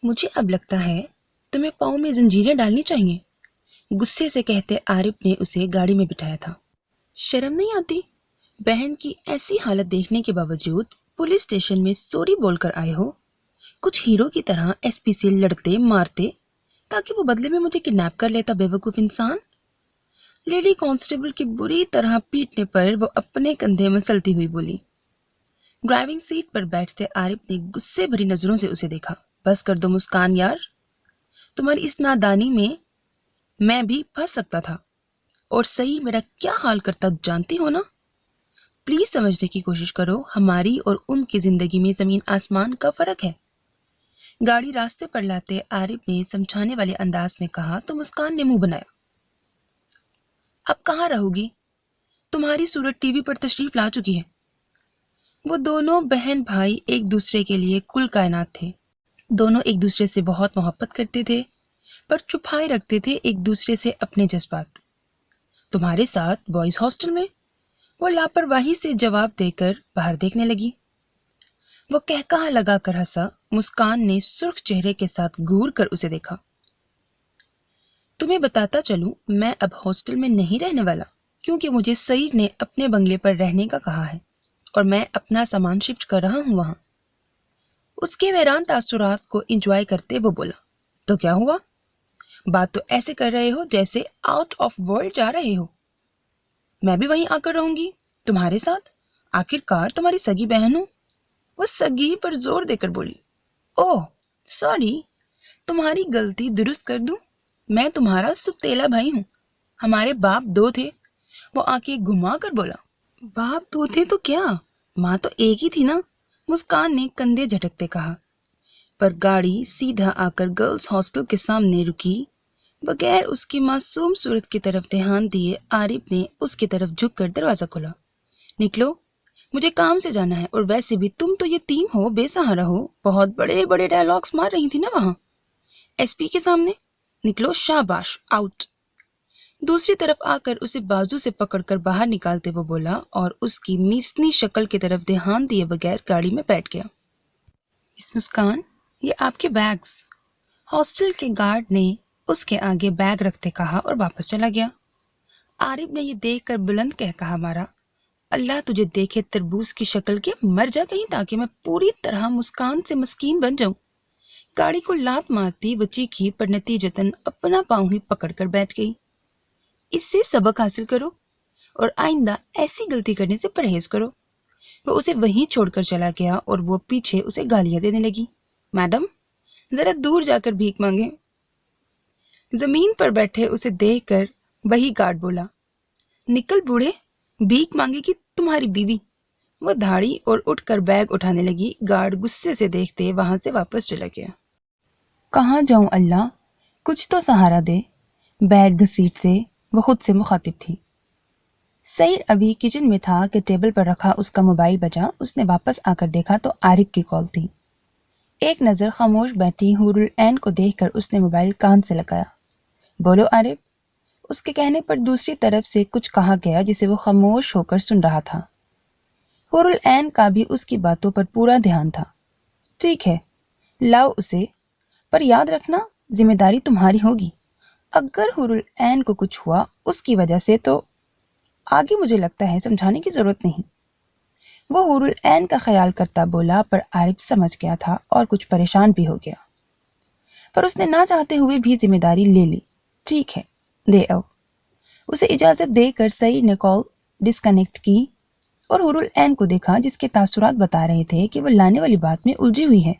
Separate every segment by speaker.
Speaker 1: مجھے اب لگتا ہے تمہیں پاؤں میں زنجیریں ڈالنی چاہیے، غصے سے کہتے عارف نے اسے گاڑی میں بٹھایا تھا۔ شرم نہیں آتی؟ بہن کی ایسی حالت دیکھنے کے باوجود پولیس اسٹیشن میں سوری بول کر آئے ہو، کچھ ہیرو کی طرح ایس پی سے لڑتے مارتے تاکہ وہ بدلے میں مجھے کڈنیپ کر لیتا۔ بیوقوف انسان۔ لیڈی کانسٹیبل کی بری طرح پیٹنے پر وہ اپنے کندھے مسلتی ہوئی بولی۔ ڈرائیونگ سیٹ پر بیٹھتے عارف نے غصے بھری نظروں سے اسے دیکھا۔ بس کر دو مسکان یار، تمہاری اس نادانی میں بھی پھنس سکتا تھا، اور صحیح میرا کیا حال کرتا جانتی ہو نا؟ پلیز سمجھنے کی کوشش کرو، ہماری اور ان کی زندگی میں زمین آسمان کا فرق ہے۔ گاڑی راستے پر لاتے عارف نے سمجھانے والے انداز میں کہا تو مسکان نے منہ بنایا۔ اب کہاں رہو گی؟ تمہاری صورت ٹی وی پر تشریف لا چکی ہے۔ وہ دونوں بہن بھائی ایک دوسرے کے لیے کل کائنات تھے۔ دونوں ایک دوسرے سے بہت محبت کرتے تھے، پر چھپائے رکھتے تھے ایک دوسرے سے اپنے جذبات۔ تمہارے ساتھ بوائز ہاسٹل میں؟ وہ لاپرواہی سے جواب دے کر باہر دیکھنے لگی۔ وہ کہکہا لگا کر ہنسا۔ مسکان نے سرخ چہرے کے ساتھ گھور کر اسے دیکھا۔ تمہیں بتاتا چلوں، میں اب ہاسٹل میں نہیں رہنے والا، کیونکہ مجھے سعید نے اپنے بنگلے پر رہنے کا کہا ہے اور میں اپنا سامان شفٹ کر رہا ہوں وہاں۔ اس کے ویران تاثرات کو انجوائے کرتے وہ بولا۔ تو کیا ہوا؟ بات تو ایسے کر رہے ہو جیسے آؤٹ آف ورلڈ جا رہے ہو۔ میں بھی وہیں آ کر رہوں گی تمہارے ساتھ، آخر کار تمہاری سگی بہن ہوں۔ وہ سگی پر زور دے کر بولی۔ اوہ سوری، تمہاری غلطی درست کر دوں، میں تمہارا ستیلا بھائی ہوں۔ ہمارے باپ دو تھے۔ وہ آنکھیں گھما کر بولا۔ باپ دو تھے تو کیا، ماں تو ایک ہی تھی نا؟ مسکان نے کندھے جھٹکتے کہا۔ پر گاڑی سیدھا آ کر گرلز ہاسٹل کے سامنے رکی۔ بغیر اس کی معصوم صورت کی طرف دھیان دیے عارف نے اس کی طرف جھک کر دروازہ کھولا۔ نکلو، مجھے کام سے جانا ہے، اور ویسے بھی تم تو یتیم ہو، بے سہارا ہو۔ بہت بڑے بڑے ڈائلاگس مار رہی تھی نا وہاں ایس پی کے سامنے۔ نکلو، شاباش، آؤٹ۔ دوسری طرف آ کر اسے بازو سے پکڑ کر باہر نکالتے وہ بولا، اور اس کی میسنی شکل کی طرف دھیان دیے بغیر گاڑی میں بیٹھ گیا۔ مس مسکان، یہ آپ کے بیگز۔ ہاسٹل کے گارڈ نے اس کے آگے بیگ رکھتے کہا اور واپس چلا گیا۔ عارف نے یہ دیکھ کر بلند کہا مارا، اللہ تجھے دیکھے تربوز کی شکل کے، مر جا کہیں تاکہ میں پوری طرح مسکان سے مسکین بن جاؤں۔ گاڑی کو لات مارتی وہ چیخی، پر نتیجتاً اپنا پاؤں ہی پکڑ کر بیٹھ گئی۔ اس سے سبق حاصل کرو اور آئندہ ایسی غلطی کرنے سے پرہیز کرو۔ وہ اسے وہیں چھوڑ کر چلا گیا اور وہ پیچھے اسے گالیاں دینے لگی۔ میڈم، ذرا دور جا کر بھیک مانگیں۔ زمین پر بیٹھے اسے دیکھ کر وہی گارڈ بولا، نکل بوڑھے، بھیک مانگے گی تمہاری بیوی۔ وہ دھاڑی اور اٹھ کر بیگ اٹھانے لگی۔ گارڈ غصے سے دیکھتے وہاں سے واپس چلا گیا۔ کہاں جاؤں اللہ، کچھ تو سہارا دے۔ بیگ گھسیٹتے وہ خود سے مخاطب تھی۔ سعید ابھی کچن میں تھا کہ ٹیبل پر رکھا اس کا موبائل بجا۔ اس نے واپس آ کر دیکھا تو عارف کی کال تھی۔ ایک نظر خاموش بیٹھی حور العین کو دیکھ کر اس نے موبائل کان سے لگایا۔ بولو عارف۔ اس کے کہنے پر دوسری طرف سے کچھ کہا گیا جسے وہ خاموش ہو کر سن رہا تھا۔ حور العین کا بھی اس کی باتوں پر پورا دھیان تھا۔ ٹھیک ہے، لاؤ اسے، پر یاد رکھنا ذمہ داری تمہاری ہوگی۔ اگر حور العین کو کچھ ہوا اس کی وجہ سے تو آگے مجھے لگتا ہے سمجھانے کی ضرورت نہیں۔ وہ حور العین کا خیال کرتا بولا، پر عارف سمجھ گیا تھا اور کچھ پریشان بھی ہو گیا، پر اس نے نہ چاہتے ہوئے بھی ذمہ داری لے لی۔ ٹھیک ہے، دے آؤ۔ اسے اجازت دے کر سعید نے کال ڈسکنیکٹ کی اور حور العین کو دیکھا جس کے تاثرات بتا رہے تھے کہ وہ لانے والی بات میں الجھی ہوئی ہے۔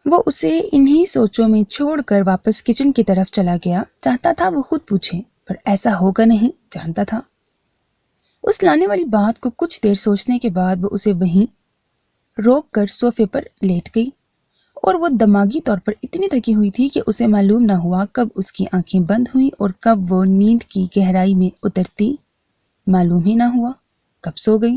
Speaker 1: وہ اسے انہی سوچوں میں چھوڑ کر واپس کچن کی طرف چلا گیا۔ چاہتا تھا وہ خود پوچھے، پر ایسا ہوگا نہیں، جانتا تھا۔ اس لانے والی بات کو کچھ دیر سوچنے کے بعد وہ اسے وہیں روک کر صوفے پر لیٹ گئی، اور وہ دماغی طور پر اتنی تھکی ہوئی تھی کہ اسے معلوم نہ ہوا کب اس کی آنکھیں بند ہوئیں اور کب وہ نیند کی گہرائی میں اترتی۔ معلوم ہی نہ ہوا کب سو گئی۔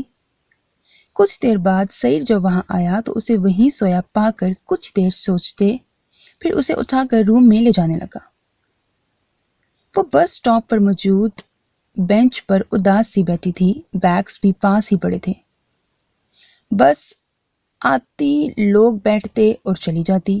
Speaker 1: کچھ دیر بعد سعید جب وہاں آیا تو اسے وہیں سویا پا کر کچھ دیر سوچتے پھر اسے اٹھا کر روم میں لے جانے لگا۔ وہ بس اسٹاپ پر موجود بینچ پر اداس سی بیٹھی تھی، بیگز بھی پاس ہی پڑے تھے۔ بس آتی، لوگ بیٹھتے اور چلی جاتی۔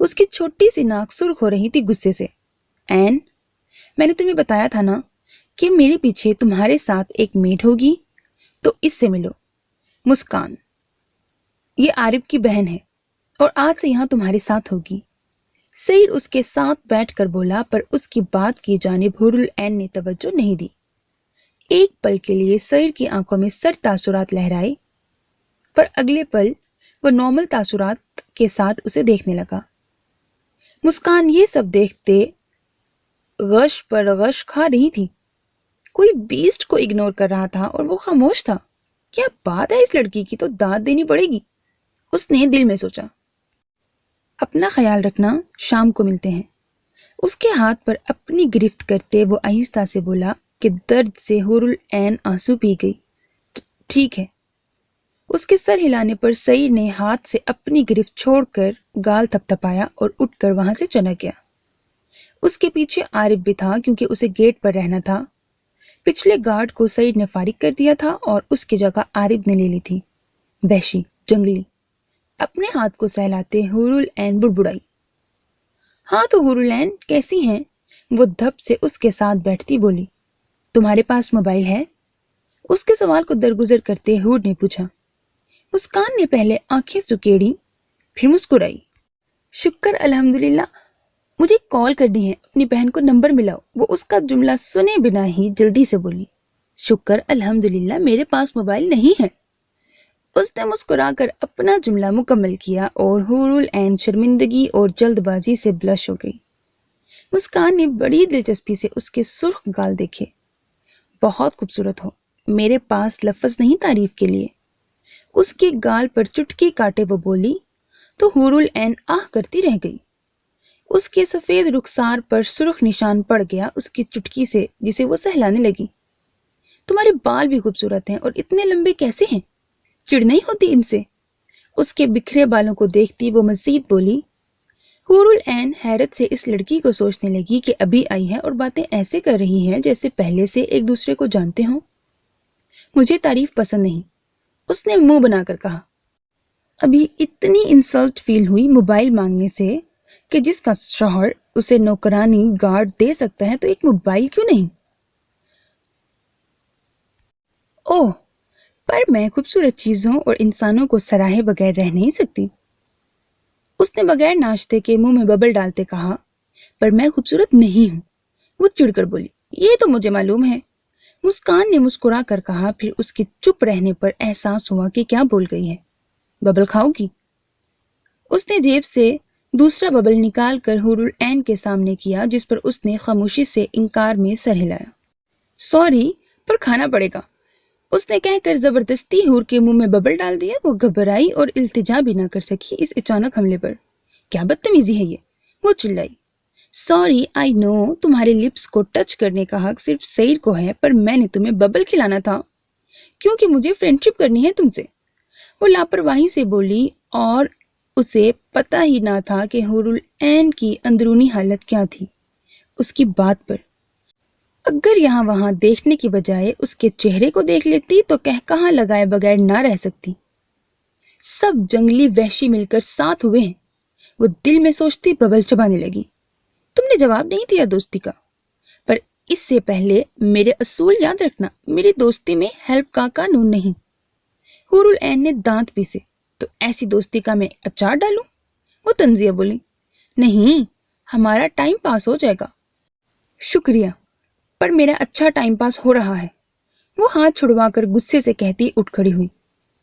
Speaker 1: اس کی چھوٹی سی ناک سرخ ہو رہی تھی غصے سے۔ این، میں نے تمہیں بتایا تھا نا کہ میرے پیچھے تمہارے ساتھ ایک میڈ ہوگی، تو اس سے ملو۔ مسکان، یہ عارف کی بہن ہے اور آج سے یہاں تمہارے ساتھ ہوگی۔ سعید اس کے ساتھ بیٹھ کر بولا، پر اس کی بات کی جانب حور العین نے توجہ نہیں دی۔ ایک پل کے لیے سعید کی آنکھوں میں سرد تاثرات لہرائے، پر اگلے پل وہ نارمل تاثرات کے ساتھ اسے دیکھنے لگا۔ مسکان یہ سب دیکھتے غش پر غش کھا رہی تھی۔ کوئی بیسٹ کو اگنور کر رہا تھا اور وہ خاموش تھا۔ کیا بات ہے، اس لڑکی کی تو داد دینی پڑے گی، اس نے دل میں سوچا۔ اپنا خیال رکھنا، شام کو ملتے ہیں۔ اس کے ہاتھ پر اپنی گرفت کرتے وہ آہستہ سے بولا کہ درد سے حور العین آنسو پی گئی۔ ٹھیک ہے۔ اس کے سر ہلانے پر سعید نے ہاتھ سے اپنی گرفت چھوڑ کر گال تھپ تھپایا اور اٹھ کر وہاں سے چلا گیا۔ اس کے پیچھے عارف بھی تھا، کیونکہ اسے گیٹ پر رہنا تھا۔ پچھلے گارڈ کو سعید نے فارغ کر دیا تھا اور اس کی جگہ عارف نے لے لی تھی۔ وحشی، جنگلی۔ اپنے ہاتھ کو سہلاتے حور العین بڑبڑائی۔ ہاں تو حور العین کیسی ہیں؟ وہ دھپ سے اس کے ساتھ بیٹھتی بولی۔ تمہارے پاس موبائل ہے؟ اس کے سوال کو درگزر کرتے حور نے پوچھا۔ مسکان نے پہلے آنکھیں سکیڑی، پھر مسکرائی۔ شکر الحمدللہ، مجھے کال کرنی ہے، اپنی بہن کو نمبر ملاؤ۔ وہ اس کا جملہ سنے بنا ہی جلدی سے بولی۔ شکر الحمدللہ میرے پاس موبائل نہیں ہے۔ اس نے مسکرا کر اپنا جملہ مکمل کیا اور حور العین شرمندگی اور جلد بازی سے بلش ہو گئی۔ مسکان نے بڑی دلچسپی سے اس کے سرخ گال دیکھے۔ بہت خوبصورت ہو، میرے پاس لفظ نہیں تعریف کے لیے۔ اس کے گال پر چٹکی کاٹے وہ بولی تو حور العین آہ کرتی رہ گئی۔ اس کے سفید رخسار پر سرخ نشان پڑ گیا اس کی چٹکی سے، جسے وہ سہلانے لگی۔ تمہارے بال بھی خوبصورت ہیں، اور اتنے لمبے کیسے ہیں؟ چڑ نہیں ہوتی ان سے؟ اس کے بکھرے بالوں کو دیکھتی وہ مزید بولی۔ حور العین حیرت سے اس لڑکی کو سوچنے لگی کہ ابھی آئی ہے اور باتیں ایسے کر رہی ہیں جیسے پہلے سے ایک دوسرے کو جانتے ہوں۔ مجھے تعریف پسند نہیں، اس نے منہ بنا کر کہا۔ ابھی اتنی انسلٹ فیل ہوئی موبائل مانگنے سے کہ جس کا شوہر اسے نوکرانی گارڈ دے سکتا ہے تو ایک موبائل کیوں نہیں؟ اوہ، پر میں خوبصورت چیزوں اور انسانوں کو سراہے بغیر رہ نہیں سکتی۔ اس نے بغیر ناشتے کے منہ میں ببل ڈالتے کہا، پر میں خوبصورت نہیں ہوں۔ وہ چڑ کر بولی، یہ تو مجھے معلوم ہے۔ مسکان نے مسکرا کر کہا، پھر اس کے چپ رہنے پر احساس ہوا کہ کیا بول گئی ہے۔ ببل کھاؤ گی؟ اس نے جیب سے دوسرا ببل نکال کر حور العین کے سامنے کیا، جس پر اس نے خاموشی سے انکار میں سر ہلایا۔ سوری، پر کھانا پڑے گا، اس نے کہہ کر زبردستی حور کے منہ میں ببل ڈال دیا۔ وہ گھبرائی اور التجا بھی نہ کر سکی اس اچانک حملے پر۔ کیا بدتمیزی ہے یہ، وہ چلائی۔ سوری، آئی نو تمہارے لپس کو ٹچ کرنے کا حق صرف سعید کو ہے، پر میں نے تمہیں ببل کھلانا تھا کیونکہ مجھے فرینڈ شپ کرنی ہے تم سے۔ وہ لاپرواہی سے بولی اور اسے پتہ ہی نہ تھا کہ حور العین کی اندرونی حالت کیا تھی۔ اس کی بات پر اگر یہاں وہاں دیکھنے کی بجائے اس کے چہرے کو دیکھ لیتی تو کہا لگائے بغیر نہ رہ سکتی۔ سب جنگلی وحشی مل کر ساتھ ہوئے ہیں، وہ دل میں سوچتی ببل چبانے لگی۔ تم نے جواب نہیں دیا دوستی کا، پر اس سے پہلے میرے اصول یاد رکھنا، میری دوستی میں ہیلپ کا قانون نہیں۔ حور العین نے دانت پیسے، تو ایسی دوستی کا میں اچار ڈالوں؟ وہ تنزیہ بولی۔ نہیں، ہمارا ٹائم پاس ہو جائے گا۔ شکریہ، پر میرا اچھا ٹائم پاس ہو رہا ہے، وہ ہاتھ چھڑوا کر غصے سے کہتی اٹھ کھڑی ہوئی۔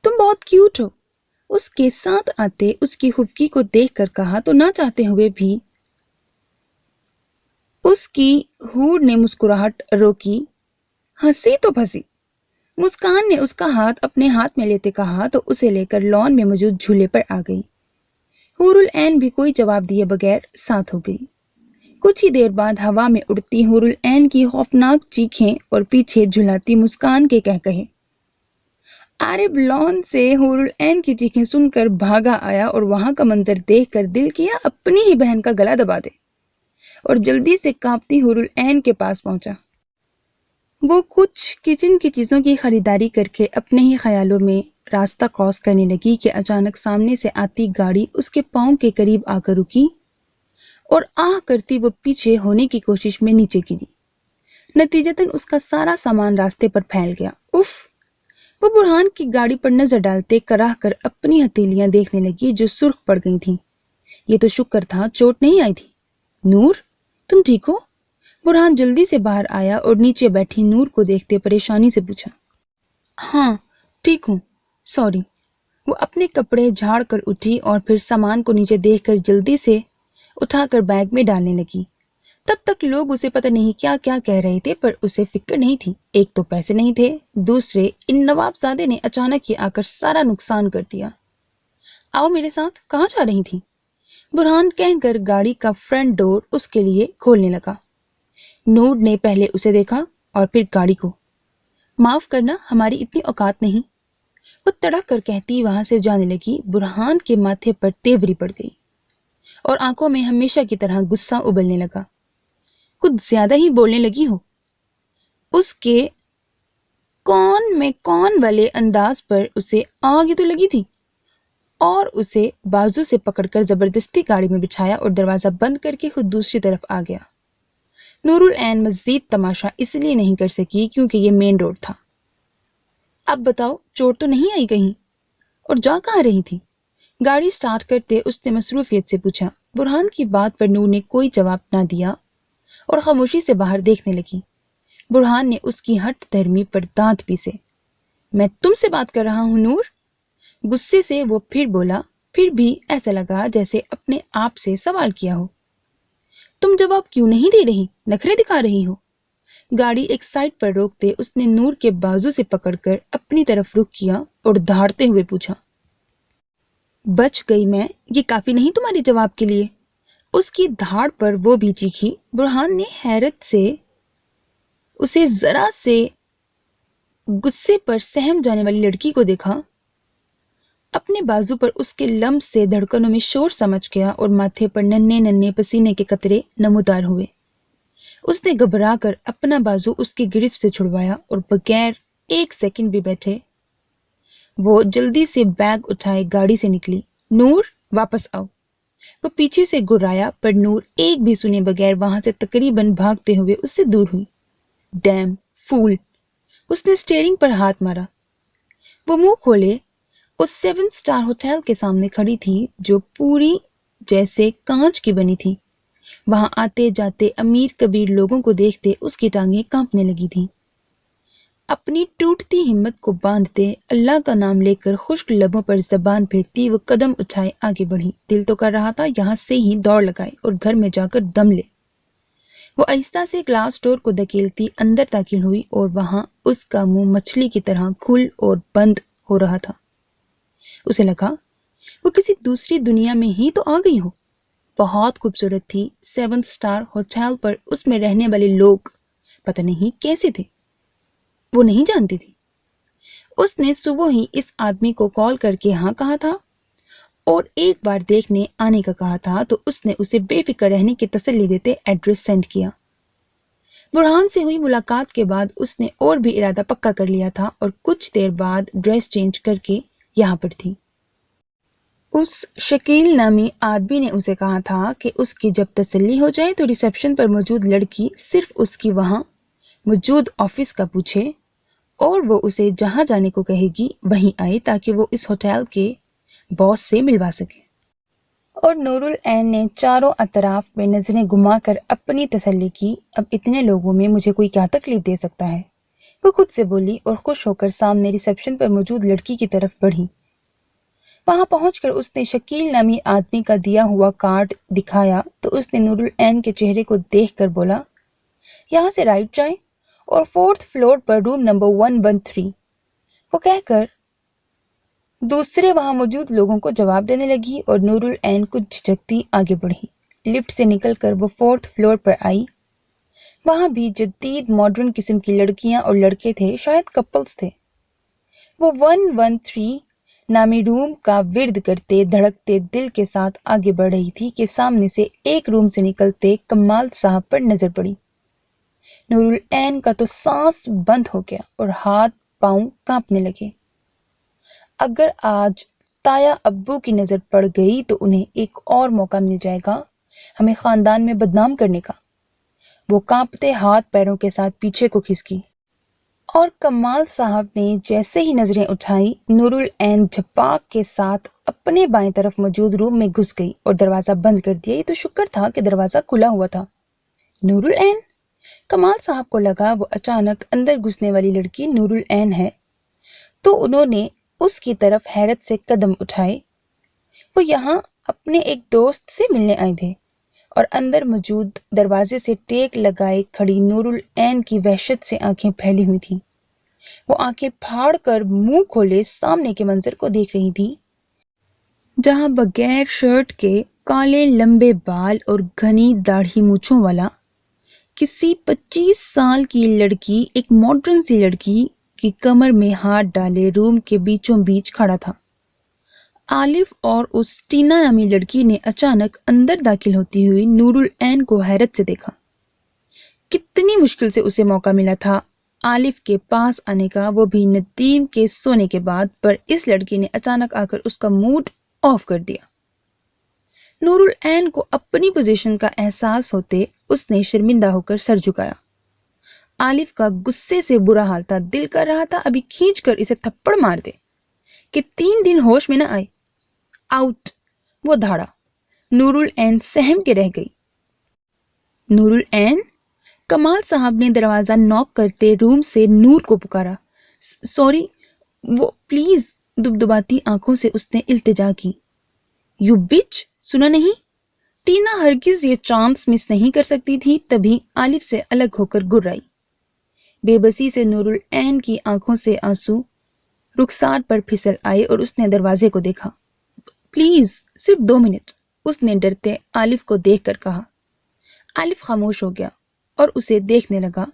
Speaker 1: تم بہت کیوٹ ہو، اس کے ساتھ آتے اس کی خوبصورتی کو دیکھ کر کہا تو نہ چاہتے ہوئے بھی اس کی حور نے مسکراہٹ روکی۔ ہنسی تو پھنسی۔ مسکان نے اس کا ہاتھ اپنے ہاتھ میں لیتے کہا تو اسے لے کر لان میں موجود جھولے پر آ گئی۔ حور العین بھی کوئی جواب دیے بغیر ساتھ ہو گئی۔ کچھ ہی دیر بعد ہوا میں اڑتی حور العین کی خوفناک چیخیں اور پیچھے جھلاتی مسکان کے کہکہے۔ عارب لان سے حور العین کی چیخیں سن کر بھاگا آیا اور وہاں کا منظر دیکھ کر دل کیا اپنی ہی بہن کا گلا دبا دے، اور جلدی سے کانپتی حور العین کے پاس پہنچا۔ وہ کچھ کچن کی چیزوں کی خریداری کر کے اپنے ہی خیالوں میں راستہ کراس کرنے لگی کہ اچانک سامنے سے آتی گاڑی اس کے پاؤں کے قریب آ کر رکی اور آہ کرتی وہ پیچھے ہونے کی کوشش میں نیچے گری۔ نتیجتاً اس کا سارا سامان راستے پر پھیل گیا۔ اف! وہ برہان کی گاڑی پر نظر ڈالتے کراہ کر اپنی ہتھیلیاں دیکھنے لگی جو سرخ پڑ گئی تھیں۔ یہ تو شکر تھا چوٹ نہیں آئی تھی۔ نور، تم ٹھیک ہو؟ برہان جلدی سے باہر آیا اور نیچے بیٹھی نور کو دیکھتے پریشانی سے پوچھا۔ ہاں ٹھیک ہوں، سوری۔ وہ اپنے کپڑے جھاڑ کر اٹھی اور پھر سامان کو نیچے دیکھ کر جلدی سے اٹھا کر بیگ میں ڈالنے لگی۔ تب تک لوگ اسے پتہ نہیں کیا کیا کہہ رہے تھے پر اسے فکر نہیں تھی۔ ایک تو پیسے نہیں تھے، دوسرے ان نواب زادے نے اچانک ہی آ کر سارا نقصان کر دیا۔ آؤ میرے ساتھ، کہاں جا رہی تھی؟ برہان کہہ کر گاڑی کا فرنٹ ڈور اس کے لیے کھولنے لگا۔ نور نے پہلے اسے دیکھا اور پھر گاڑی کو۔ معاف کرنا، ہماری اتنی اوقات نہیں، وہ تڑک کر کہتی وہاں سے جانے لگی۔ برہان کے ماتھے پر تیوری پڑ گئی اور آنکھوں میں ہمیشہ کی طرح غصہ ابلنے لگا۔ کچھ زیادہ ہی بولنے لگی ہو۔ اس کے کون میں کون والے انداز پر اسے آگ ہی تو لگی تھی اور اسے بازو سے پکڑ کر زبردستی گاڑی میں بٹھایا اور دروازہ بند کر کے خود دوسری طرف آ گیا۔ نور العین مزید تماشا اس لیے نہیں کر سکی کیونکہ یہ مین روڈ تھا۔ اب بتاؤ، چوٹ تو نہیں آئی کہیں؟ اور جا کہاں رہی تھی؟ گاڑی سٹارٹ کرتے اس نے مصروفیت سے پوچھا۔ برہان کی بات پر نور نے کوئی جواب نہ دیا اور خاموشی سے باہر دیکھنے لگی۔ برہان نے اس کی ہٹ دھرمی پر دانت پیسے۔ میں تم سے بات کر رہا ہوں نور۔ غصے سے وہ پھر بولا، پھر بھی ایسا لگا جیسے اپنے آپ سے سوال کیا ہو۔ تم جواب کیوں نہیں دے رہی؟ نخرے دکھا رہی ہو؟ گاڑی ایک سائڈ پر روکتے اس نے نور کے بازو سے پکڑ کر اپنی طرف رخ کیا اور دھاڑتے ہوئے پوچھا۔ بچ گئی میں، یہ کافی نہیں تمہارے جواب کے لیے؟ اس کی دھاڑ پر وہ بھی چیخی۔ برہان نے حیرت سے اسے ذرا سے غصے پر سہم جانے والی لڑکی کو دیکھا۔ اپنے بازو پر اس کے لمس سے دھڑکنوں میں شور سمجھ گیا اور ماتھے پر ننھے ننھے پسینے کے قطرے نمودار ہوئے۔ اس نے گھبرا کر اپنا بازو اس کی گرفت سے چھڑوایا اور بغیر ایک سیکنڈ بھی بیٹھے وہ جلدی سے بیگ اٹھائے گاڑی سے نکلی۔ نور، واپس آؤ۔ وہ پیچھے سے گھرایا پر نور ایک بھی سنے بغیر وہاں سے تقریباً بھاگتے ہوئے اس سے دور ہوئی۔ ڈیم فول! اس نے سٹیئرنگ پر ہاتھ مارا۔ وہ منہ کھولے اس 7 اسٹار ہوٹل کے سامنے کھڑی تھی جو پوری جیسے کانچ کی بنی تھی۔ وہاں آتے جاتے امیر کبیر لوگوں کو دیکھتے اس کی ٹانگیں کانپنے لگی تھیں۔ اپنی ٹوٹتی ہمت کو باندھتے اللہ کا نام لے کر خشک لبوں پر زبان پھیرتی وہ قدم اٹھائے آگے بڑھی۔ دل تو کر رہا تھا یہاں سے ہی دوڑ لگائے اور گھر میں جا کر دم لے۔ وہ آہستہ سے گلاس ڈور کو دھکیلتی اندر داخل ہوئی اور وہاں اس کا منہ مچھلی کی طرح کھل اور بند ہو رہا تھا۔ اسے لگا وہ کسی دوسری دنیا میں ہی تو آ گئی ہو۔ بہت خوبصورت تھی۔ 7 اسٹار ہوٹل پر اس میں رہنے والے لوگ پتہ نہیں کیسے تھے، وہ نہیں جانتی تھی۔ اس نے صبح ہی اس آدمی کو کال کر کے ہاں کہا تھا اور ایک بار دیکھنے آنے کا کہا تھا تو اس نے اسے بے فکر رہنے کی تسلی دیتے ایڈریس سینڈ کیا۔ برہان سے ہوئی ملاقات کے بعد اس نے اور بھی ارادہ پکا کر لیا تھا اور کچھ دیر بعد ڈریس چینج کر کے یہاں پر تھی۔ اس شکیل نامی آدمی نے اسے کہا تھا کہ اس کی جب تسلی ہو جائے تو ریسیپشن پر موجود لڑکی صرف اس کی وہاں موجود آفس کا پوچھے اور وہ اسے جہاں جانے کو کہے گی وہیں آئے تاکہ وہ اس ہوٹل کے باس سے ملوا سکے۔ اور نور العین نے چاروں اطراف میں نظریں گھما کر اپنی تسلی کی۔ اب اتنے لوگوں میں مجھے کوئی کیا تکلیف دے سکتا ہے، وہ خود سے بولی اور خوش ہو کر سامنے ریسیپشن پر موجود لڑکی کی طرف بڑھی۔ وہاں پہنچ کر اس نے شکیل نامی آدمی کا دیا ہوا کارڈ دکھایا تو اس نے نور العین کے چہرے کو دیکھ کر بولا، یہاں سے رائٹ جائیں اور 4th فلور پر روم نمبر 113۔ وہ کہہ کر دوسرے وہاں موجود لوگوں کو جواب دینے لگی اور نور العین کچھ جھجکتی آگے بڑھی۔ لفٹ سے نکل کر وہ 4th فلور پر آئی۔ وہاں بھی جدید ماڈرن قسم کی لڑکیاں اور لڑکے تھے، شاید کپلز تھے۔ وہ 113 نامی روم کا ورد کرتے دھڑکتے دل کے ساتھ آگے بڑھ رہی تھی کہ سامنے سے ایک روم سے نکلتے کمال صاحب پر نظر پڑی۔ نور العین کا تو سانس بند ہو گیا اور ہاتھ پاؤں کانپنے لگے۔ اگر آج تایا ابو کی نظر پڑ گئی تو انہیں ایک اور موقع مل جائے گا ہمیں خاندان میں بدنام کرنے کا۔ وہ کانپتے ہاتھ پیروں کے ساتھ پیچھے کو کھسکی اور کمال صاحب نے جیسے ہی نظریں اٹھائی نور العین جھپاک کے ساتھ اپنے بائیں طرف موجود روم میں گھس گئی اور دروازہ بند کر دیا۔ یہ تو شکر تھا کہ دروازہ کھلا ہوا تھا۔ نور العین؟ کمال صاحب کو لگا وہ اچانک اندر گھسنے والی لڑکی نور العین ہے، تو انہوں نے اس کی طرف حیرت سے قدم اٹھائے۔ وہ یہاں اپنے ایک دوست سے ملنے آئے تھے اور اندر موجود دروازے سے ٹیک لگائے کھڑی نور العین کی وحشت سے آنکھیں پھیلی ہوئی تھیں۔ وہ آنکھیں پھاڑ کر منہ کھولے سامنے کے منظر کو دیکھ رہی تھی، جہاں بغیر شرٹ کے کالے لمبے بال اور گھنی داڑھی مونچھوں والا کسی 25 سال کی لڑکی، ایک ماڈرن سی لڑکی کی کمر میں ہاتھ ڈالے روم کے بیچوں بیچ کھڑا تھا۔ عالف اور اس ٹینا نامی لڑکی نے اچانک اندر داخل ہوتی ہوئی نور العین کو حیرت سے دیکھا۔ کتنی مشکل سے اسے موقع ملا تھا عالف کے پاس آنے کا، وہ بھی ندیم کے سونے کے بعد، پر اس لڑکی نے اچانک آ کر اس کا موڈ آف کر دیا۔ نور العین کو اپنی پوزیشن کا احساس ہوتے اس نے شرمندہ ہو کر سر جھکایا۔ عالف کا غصے سے برا حال تھا، دل کر رہا تھا ابھی کھینچ کر اسے تھپڑ مار دے کہ 3 دن ہوش میں نہ آئے۔ آؤٹ! وہ دھاڑا۔ نور العین سہم کے رہ گئی۔ نور العین؟ کمال صاحب نے دروازہ نوک کرتے روم سے نور کو پکارا۔ سوری، وہ پلیز، دبدباتی آنکھوں سے اس نے التجا کی۔ یو بچ! سنا نہیں؟ ٹینا ہرگز یہ چانس مس نہیں کر سکتی تھی، تبھی عالف سے الگ ہو کر گرائی۔ بے بسی سے نور العین کی آنکھوں سے آنسو رخسار پر پھسل آئے اور اس نے دروازے کو دیکھا۔ پلیز، صرف 2 منٹ، اس نے ڈرتے عالف کو دیکھ کر کہا۔ عالف خاموش ہو گیا اور اسے دیکھنے لگا،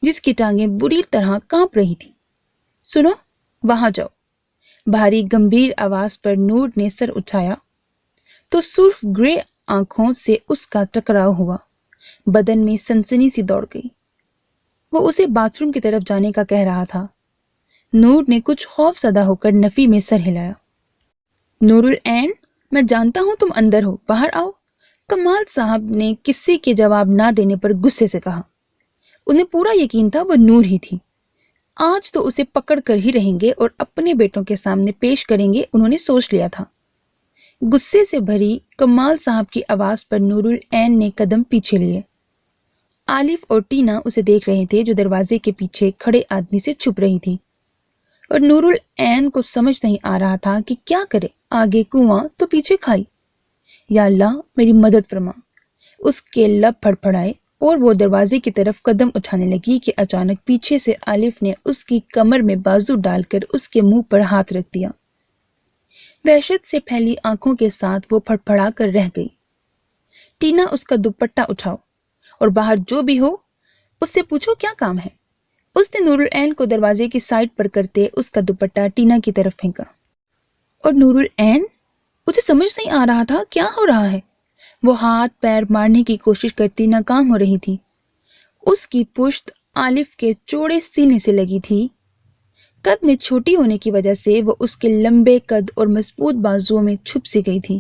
Speaker 1: جس کی ٹانگیں بری طرح کانپ رہی تھی۔ سنو، وہاں جاؤ۔ بھاری گمبھیر آواز پر نور نے سر اٹھایا تو سرخ گرے آنکھوں سے اس کا ٹکراؤ ہوا۔ بدن میں سنسنی سی دوڑ گئی۔ وہ اسے باتھ روم کی طرف جانے کا کہہ رہا تھا۔ نور نے کچھ خوف زدہ ہو کر نفی میں سر ہلایا۔ نور العین، میں جانتا ہوں تم اندر ہو، باہر آؤ، کمال صاحب نے کسی کے جواب نہ دینے پر غصے سے کہا۔ انہیں پورا یقین تھا وہ نور ہی تھی۔ آج تو اسے پکڑ کر ہی رہیں گے اور اپنے بیٹوں کے سامنے پیش کریں گے، انہوں نے سوچ لیا تھا۔ غصے سے بھری کمال صاحب کی آواز پر نور العین نے قدم پیچھے لیے۔ عالف اور ٹینا اسے دیکھ رہے تھے جو دروازے کے پیچھے کھڑے آدمی سے چھپ رہی تھی، اور نور العین کو سمجھ نہیں آ رہا تھا کہ کیا کرے، آگے کنواں تو پیچھے کھائی۔ یا اللہ میری مدد فرما، اس کے لب پھڑپھڑائے اور وہ دروازے کی طرف قدم اٹھانے لگی کہ اچانک پیچھے سے عالف نے اس کی کمر میں بازو ڈال کر اس کے منہ پر ہاتھ رکھ دیا۔ وحشت سے پھیلی آنکھوں کے ساتھ وہ پھڑپھڑا کر رہ گئی۔ ٹینا، اس کا دوپٹہ اٹھاؤ اور باہر جو بھی ہو اس سے پوچھو کیا کام ہے۔ اس نے نور العین کو دروازے کی سائڈ پر کرتے اس کا دوپٹہ ٹینا کی طرف پھینکا، اور نور العین، اسے سمجھ نہیں آ رہا تھا کیا ہو رہا ہے۔ وہ ہاتھ پیر مارنے کی کوشش کرتی ناکام ہو رہی تھی۔ اس کی پشت عالف کے چوڑے سینے سے لگی تھی۔ قد میں چھوٹی ہونے کی وجہ سے وہ اس کے لمبے قد اور مضبوط بازوؤں میں چھپ سی گئی تھی۔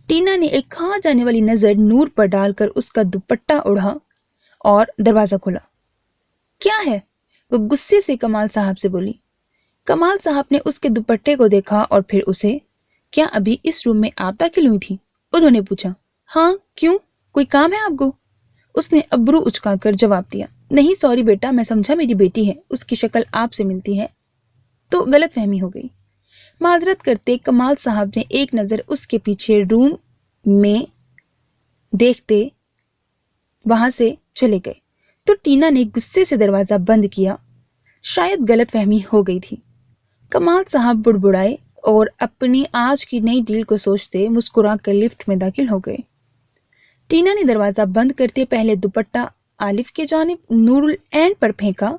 Speaker 1: ٹینا نے ایک کھا جانے والی نظر نور پر ڈال کر اس کا دوپٹہ اڑا اور دروازہ کھولا۔ کیا ہے؟ وہ غصے سے کمال صاحب سے بولی۔ کمال صاحب نے اس کے دوپٹے کو دیکھا اور پھر اسے۔ کیا ابھی اس روم میں آپ داخل ہوئی تھی؟ انہوں نے پوچھا۔ ہاں، کیوں؟ کوئی کام ہے آپ کو؟ اس نے ابرو اچکا کر جواب دیا۔ نہیں سوری بیٹا، میں سمجھا میری بیٹی ہے، اس کی شکل آپ سے ملتی ہے تو غلط فہمی ہو گئی۔ معذرت کرتے کمال صاحب نے ایک نظر اس کے پیچھے روم میں دیکھتے وہاں سے چلے گئے تو ٹینا نے غصے سے دروازہ بند کیا۔ شاید غلط فہمی ہو گئی تھی۔ کمال صاحب بڑبڑائے اور اپنی آج کی نئی ڈیل کو سوچتے مسکرا کر لفٹ میں داخل ہو گئے۔ ٹینا نے دروازہ بند کرتے پہلے دوپٹہ عالف کے جانب نور العین پر پھینکا،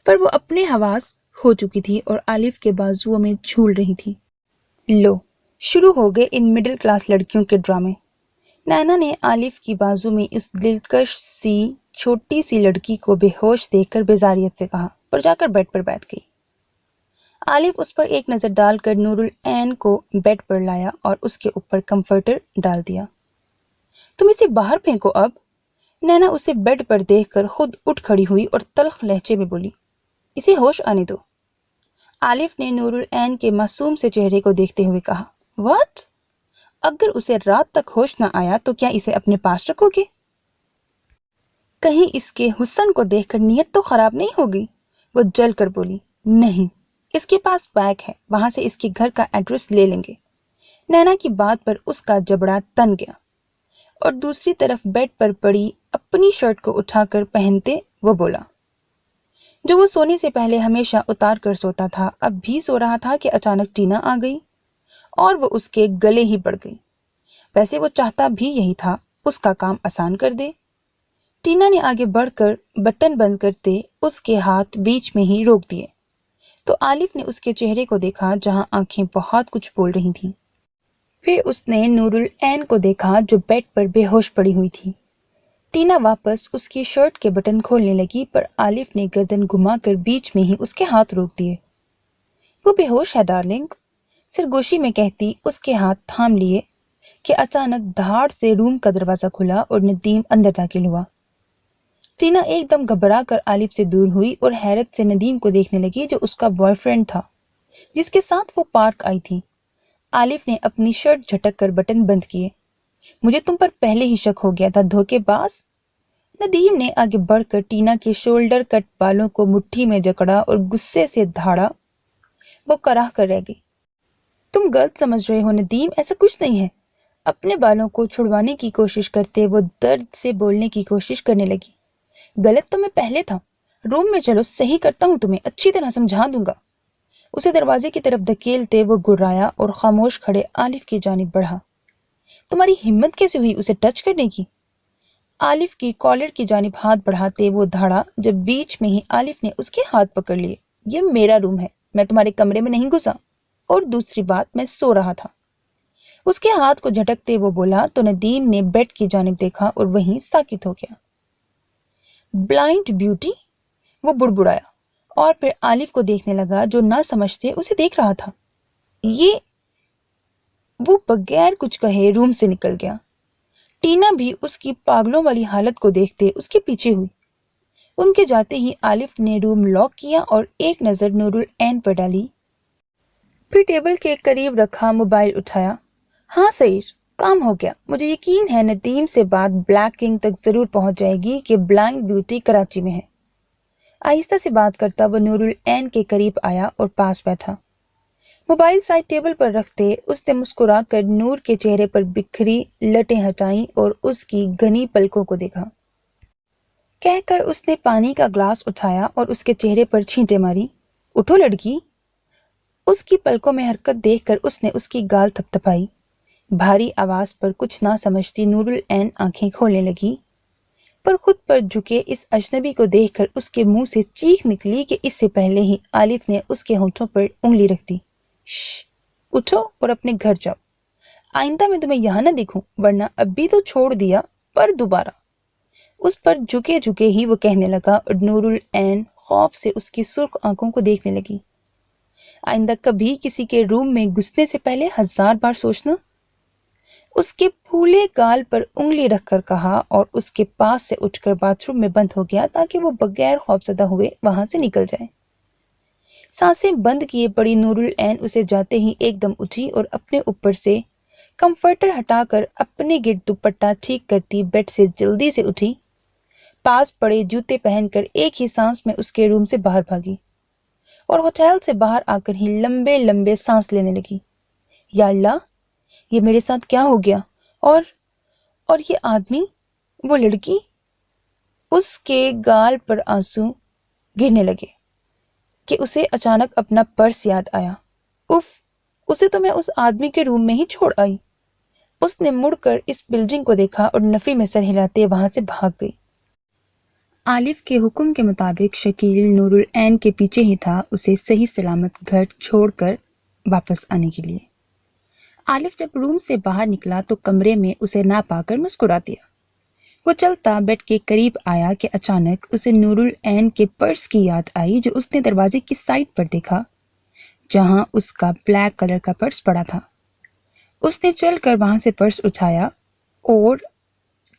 Speaker 1: پر وہ اپنے حواس ہو چکی تھی اور عالف کے بازوؤں میں جھول رہی تھی۔ لو، شروع ہو گئے ان مڈل کلاس لڑکیوں کے ڈرامے۔ نینا نے عالف کی بازو میں اس دلکش سی چھوٹی سی لڑکی کو بے ہوش دیکھ کر بیزاریت سے کہا اور جا کر بیڈ پر بیٹھ گئی۔ عالف اس پر ایک نظر ڈال کر نور العین کو بیڈ پر لایا اور اس کے اوپر کمفرٹر ڈال دیا۔ تم اسے باہر پھینکو اب۔ نینا اسے بیڈ پر دیکھ کر خود اٹھ کھڑی ہوئی اور تلخ لہجے میں بولی، اسے ہوش آنے دو۔ عالف نے نور العین کے معصوم سے چہرے کو دیکھتے ہوئے کہا، واٹ؟ اگر اسے رات تک ہوش نہ آیا تو کیا اسے اپنے پاس رکھو گے؟ کہیں اس کے حسن کو دیکھ کر نیت تو خراب نہیں ہوگی؟ وہ جل کر بولی، نہیں، اس کے پاس بیگ ہے، وہاں سے اس کے گھر کا ایڈریس لے لیں گے۔ نینا کی بات پر اس کا جبڑا تن گیا اور دوسری طرف بیڈ پر پڑی اپنی شرٹ کو اٹھا کر پہنتے وہ بولا، جو وہ سونے سے پہلے ہمیشہ اتار کر سوتا تھا اب بھی سو رہا تھا کہ اچانک ٹینا آ گئی اور وہ اس کے گلے ہی پڑ گئی۔ ویسے وہ چاہتا بھی یہی تھا، اس کا کام آسان کر دے۔ ٹینا نے آگے بڑھ کر بٹن بند کرتے اس کے ہاتھ بیچ میں ہی روک دیے تو عالف نے اس کے چہرے کو دیکھا جہاں آنکھیں بہت کچھ بول رہی تھیں۔ پھر اس نے نور العین کو دیکھا جو بیڈ پر بے ہوش پڑی ہوئی تھی۔ ٹینا واپس اس کی شرٹ کے بٹن کھولنے لگی پر عالف نے گردن گھما کر بیچ میں ہی اس کے ہاتھ روک دیے۔ وہ بے ہوش ہے ڈارلنگ، سرگوشی میں کہتی اس کے ہاتھ تھام لیے کہ اچانک دھاڑ سے روم کا دروازہ کھلا اور ندیم اندر داخل ہوا۔ ٹینا ایک دم گھبرا کر عالف سے دور ہوئی اور حیرت سے ندیم کو دیکھنے لگی جو اس کا بوائے فرینڈ تھا جس کے ساتھ وہ پارک آئی تھی۔ عالف نے اپنی شرٹ جھٹک کر بٹن بند کیے، مجھے تم پر پہلے ہی شک ہو گیا تھا دھوکے باز۔ ندیم نے آگے بڑھ کر ٹینا کے شولڈر کٹ بالوں کو مٹھی میں جکڑا اور غصے سے دھاڑا۔ وہ کراہ کر رہ گئی، تم غلط سمجھ رہے ہو ندیم، ایسا کچھ نہیں ہے۔ اپنے بالوں کو چھڑوانے کی کوشش کرتے وہ درد سے بولنے کی کوشش کرنے لگی، غلط تو میں پہلے تھا، روم میں چلو صحیح کرتا ہوں، تمہیں اچھی طرح سمجھا دوں گا۔ اسے دروازے کی طرف دھکیلتے وہ گرایا اور خاموش کھڑے عالف کی جانب بڑھا، تمہاری ہمت کیسے ہوئی اسے ٹچ کرنے کی؟ عالف کی کالر کی جانب ہاتھ بڑھاتے وہ دھاڑا جب بیچ میں ہی عالف نے اس کے ہاتھ پکڑ لیے، یہ میرا روم ہے، میں تمہارے کمرے میں نہیں گھسا، اور دوسری بات میں سو رہا تھا۔ اس کے ہاتھ کو جھٹکتے وہ بولا تو ندیم نے بیڈ کی جانب دیکھا اور وہیں ساکت ہو گیا۔ بلائنڈ بیوٹی، وہ بڑبڑایا اور پھر عالف کو دیکھنے لگا جو نہ سمجھتے اسے دیکھ رہا تھا۔ یہ وہ بغیر کچھ کہے روم سے نکل گیا۔ ٹینا بھی اس کی پاگلوں والی حالت کو دیکھتے اس کے پیچھے ہوئی۔ ان کے جاتے ہی عالف نے روم لاک کیا اور ایک نظر نور العین پر ڈالی، پھر ٹیبل کے قریب رکھا موبائل اٹھایا۔ ہاں سعید، کام ہو گیا، مجھے یقین ہے ندیم سے بات بلیک کنگ تک ضرور پہنچ جائے گی کہ بلائنڈ بیوٹی کراچی میں ہے۔ آہستہ سے بات کرتا وہ نور العین کے قریب آیا اور پاس بیٹھا۔ موبائل سائڈ ٹیبل پر رکھتے اس نے مسکرا کر نور کے چہرے پر بکھری لٹیں ہٹائیں اور اس کی گھنی پلکوں کو دیکھا۔ کہہ کر اس نے پانی کا گلاس اٹھایا اور اس کے چہرے پر چھینٹیں ماری، اٹھو لڑکی۔ اس کی پلکوں میں حرکت دیکھ کر اس نے اس کی گال تھپتھپائی۔ بھاری آواز پر کچھ نہ سمجھتی نور العین آنکھیں کھولنے لگی، پر خود پر جھکے اس اجنبی کو دیکھ کر اس کے منہ سے چیخ نکلی کہ اس سے پہلے ہی عالف نے اس کے ہونٹوں پر انگلی رکھ دی۔ شش، اٹھو اور اپنے گھر جاؤ، آئندہ میں تمہیں یہاں نہ دیکھوں، ورنہ ابھی تو چھوڑ دیا پر دوبارہ۔ اس پر جھکے جھکے ہی وہ کہنے لگا اور نور العین خوف سے اس کی سرخ آنکھوں کو دیکھنے لگی۔ آئندہ کبھی کسی کے روم میں گھسنے سے پہلے 1000 بار سوچنا۔ اس کے پھولے گال پر انگلی رکھ کر کہا اور اس کے پاس سے اٹھ کر باتھ روم میں بند ہو گیا تاکہ وہ بغیر خوفزدہ ہوئے وہاں سے نکل جائے۔ سانسیں بند کیے پڑی نور العین اسے جاتے ہی ایک دم اٹھی اور اپنے اوپر سے کمفرٹر ہٹا کر اپنے گرد دوپٹہ ٹھیک کرتی بیڈ سے جلدی سے اٹھی، پاس پڑے جوتے پہن کر ایک ہی سانس میں اس کے روم سے باہر بھاگی اور ہوٹل سے باہر آ کر ہی لمبے لمبے سانس لینے لگی۔ یا اللہ، یہ میرے ساتھ کیا ہو گیا؟ اور یہ آدمی، وہ لڑکی؟ اس کے گال پر آنسو گرنے لگے کہ اسے اچانک اپنا پرس یاد آیا۔ اف، اسے تو میں اس آدمی کے روم میں ہی چھوڑ آئی۔ اس نے مڑ کر اس بلڈنگ کو دیکھا اور نفی میں سر ہلاتے وہاں سے بھاگ گئی۔ عالف کے حکم کے مطابق شکیل نور العین کے پیچھے ہی تھا اسے صحیح سلامت گھر چھوڑ کر واپس آنے کے لیے۔ عالف جب روم سے باہر نکلا تو کمرے میں اسے نہ پا کر مسکرا دیا۔ وہ چلتا بیڈ کے قریب آیا کہ اچانک اسے نور العین کے پرس کی یاد آئی جو اس نے دروازے کی سائڈ پر دیکھا جہاں اس کا بلیک کلر کا پرس پڑا تھا۔ اس نے چل کر وہاں سے پرس اٹھایا اور